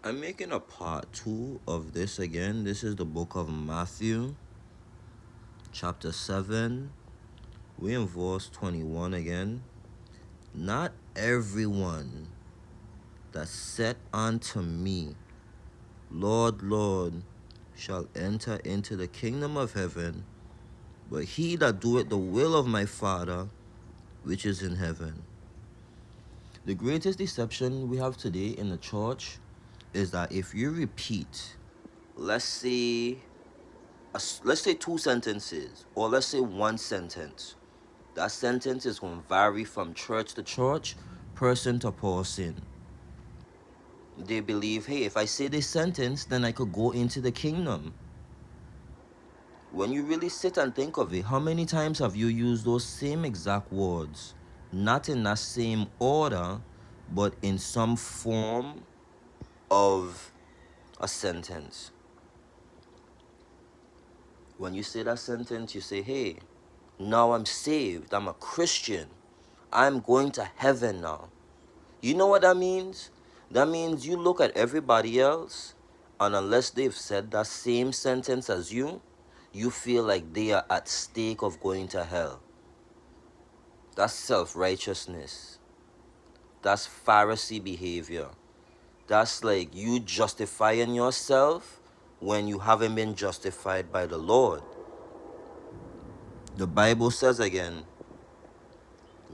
I'm making a part 2 of this again. This is the book of Matthew, chapter 7. We're in verse 21 again. Not everyone that said unto me, Lord, Lord, shall enter into the kingdom of heaven, but he that doeth the will of my Father which is in heaven. The greatest deception we have today in the church is that if you repeat, let's say 2 sentences, or let's say 1 sentence, that sentence is going to vary from church to church, person to person. They believe, hey, if I say this sentence, then I could go into the kingdom. When you really sit and think of it, how many times have you used those same exact words? Not in that same order, but in some form of a sentence. When you say that sentence, you say, hey, now I'm saved, I'm a Christian, I'm going to heaven now. You know what that means? That means you look at everybody else, and unless they've said that same sentence as you feel like they are at stake of going to hell. That's self-righteousness. That's Pharisee behavior. That's like you justifying yourself when you haven't been justified by the Lord. The Bible says again,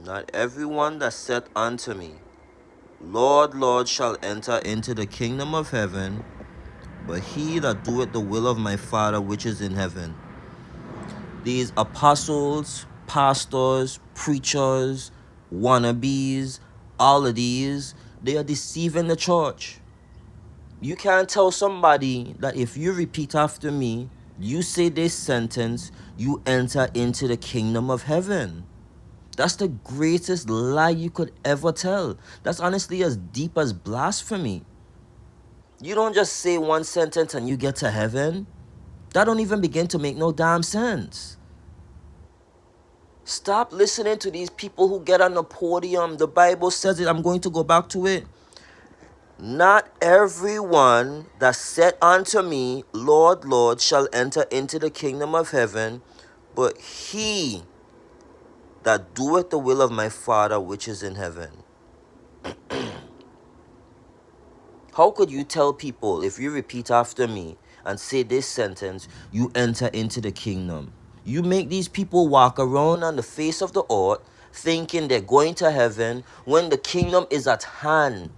not everyone that saith unto me, Lord, Lord, shall enter into the kingdom of heaven, but he that doeth the will of my Father which is in heaven. These apostles, pastors, preachers, wannabes, all of these, they are deceiving the church. You can't tell somebody that if you repeat after me, you say this sentence, you enter into the kingdom of heaven. That's the greatest lie you could ever tell. That's honestly as deep as blasphemy. You don't just say 1 sentence and you get to heaven. That don't even begin to make no damn sense. Stop listening to these people who get on the podium. The Bible says it. I'm going to go back to it. Not everyone that said unto me, Lord, Lord, shall enter into the kingdom of heaven, but he that doeth the will of my Father which is in heaven. How could you tell people, if you repeat after me and say this sentence, you enter into the kingdom? You make these people walk around on the face of the earth thinking they're going to heaven when the kingdom is at hand.